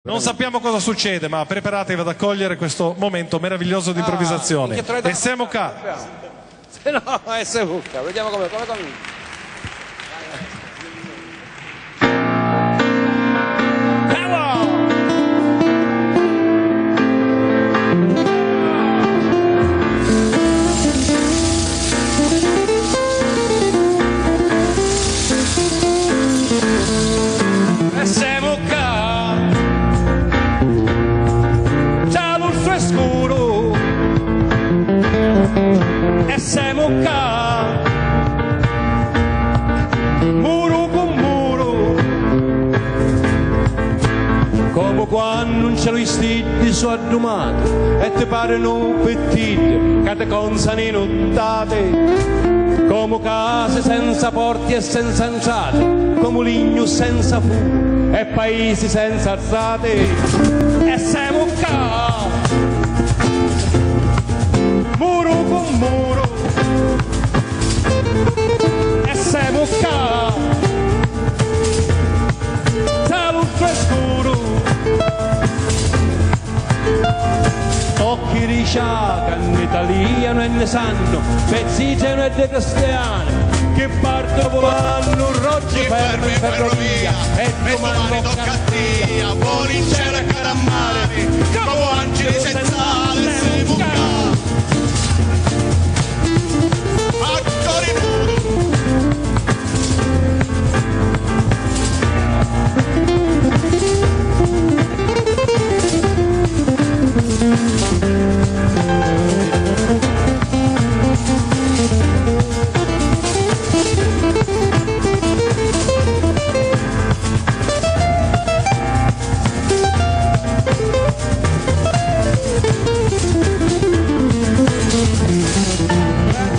Non sappiamo cosa succede, ma preparatevi ad accogliere questo momento meraviglioso di improvvisazione. E siamo qua. Se no, siamo qua. Vediamo come comincia. Siamo qua, muro con muro, come quando non ce lo stidi su addomato e ti pare non pettiti che ti consano inottate, come case senza porti e senza entrate, come ligno senza fumo e paesi senza alzate. E siamo qua, muro con muro, e siamo qua, tra l'ultimo scuro, occhi di sciaca in italiano e ne sanno, pezzi geno e de cristiani, che partono volando, roggi fermi in ferrovia, e domani tocca a Dio, voli in cielo e cara a mare, come angeli senza ale, siamo qua.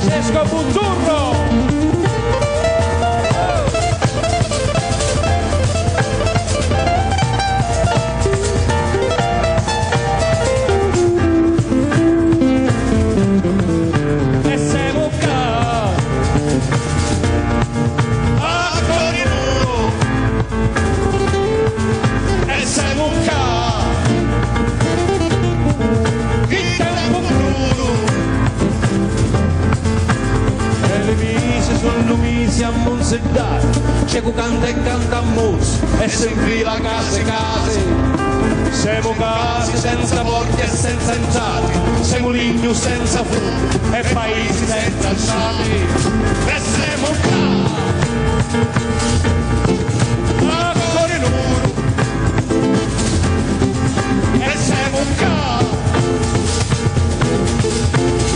Francesco Buzzurro. E siamo qua, a Corinoro, e siamo qua, il tempo crudo. Le mise sono mise a Monseddare, c'è chi canta e canta a Mos, e si infila case case. Siamo casi senza porti e senza entrate, siamo ligno senza fumo e paesi senza alzate. E siamo qua, a Corinoro, e siamo qua,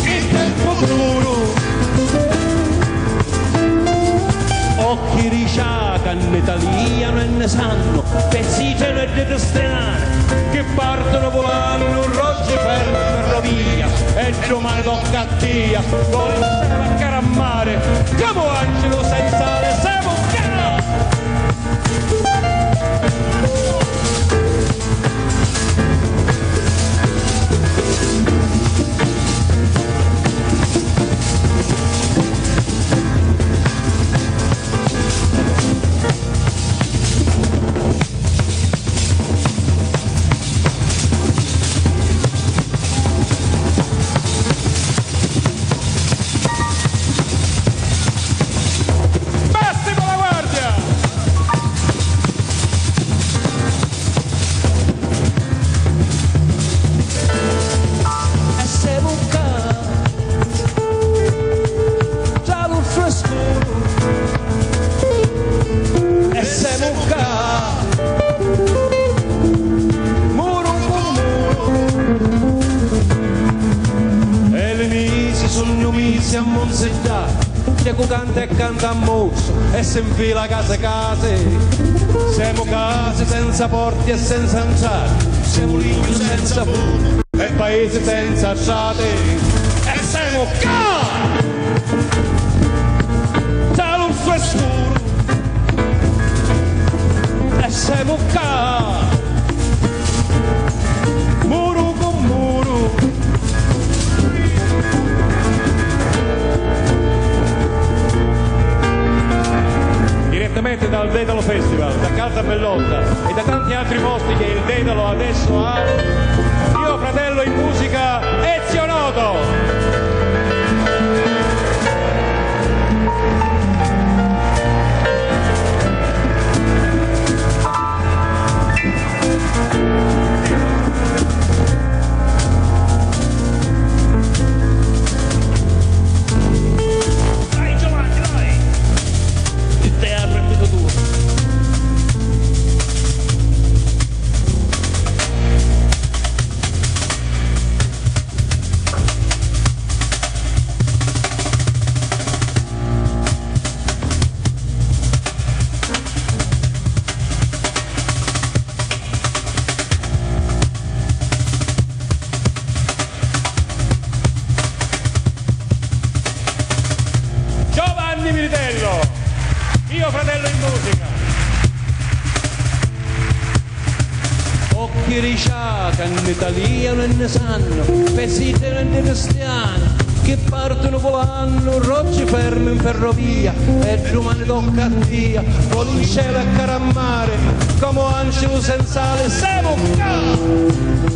il tempo duro. Occhi di sciaca in italiano e ne sanno, pezzi geno e de cristiani, che partono volando, roggi fermi in ferrovia, e domani tocca a Dio, con il cielo a cara a mare, come angelo senza ale, siamo qua! A Monseddare, c'è chi canta e canta a Mozzo e si infila case case. Siamo case senza porti e senza entrate, siamo ligno senza fumo e paesi senza alzate. E siamo qua, tra l'urso e scuro, e siamo qua, muro con muro. Direttamente dal Dedalo Festival, da Casa Bellotta e da tanti altri posti che il Dedalo adesso a Mio fratello in musica Ezio Noto. Militello, Mio fratello in musica. Occhi ricciati in italiano e ne sanno, vestiti in cristiani, che partono volando, rocci fermi in ferrovia, e domani tocca a Dio, voli in cielo e carammare, come angelo sensale, siamo qua!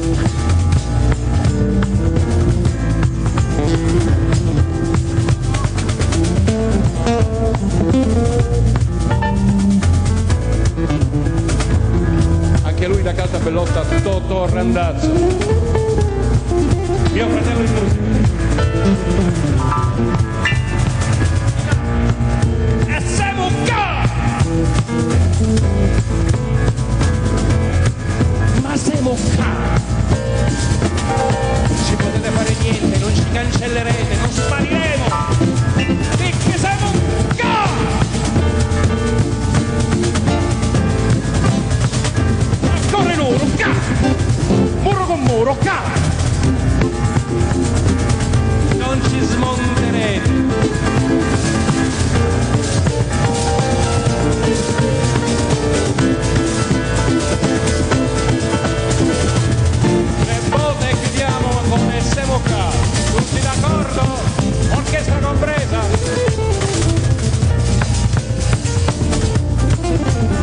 Anche lui da Calda Bellotta, Totò Randazzo. Mio fratello in musica. E siamo qua! Ma siamo qua! Non ci potete fare niente, non ci cancellerete, non spariremo! Perché siamo qua! Corre loro, ca! Muro con muro, ca! Non ci smonterete! Le botte chiudiamo con siamo qua! Tutti d'accordo? Orchestra compresa!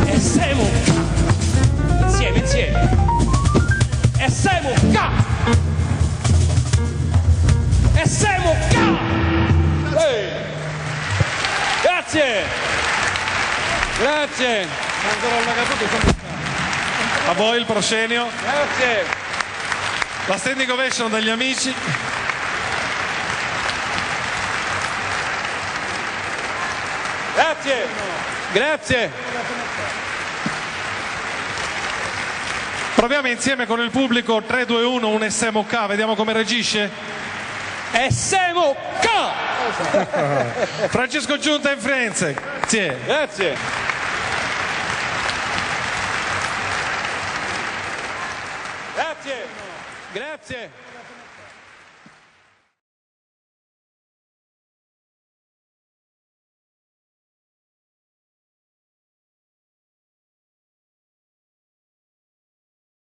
E siamo qua! Insieme, insieme! E siamo qua! E siamo qua! Ehi. Grazie! Grazie! A voi il proscenio. Grazie! La standing ovation degli amici. Grazie! Grazie! Proviamo insieme con il pubblico 3, 2, 1, un SMK, vediamo come reagisce. E siamo qua! Francesco Giunta in Firenze, grazie. Grazie! Grazie! Grazie!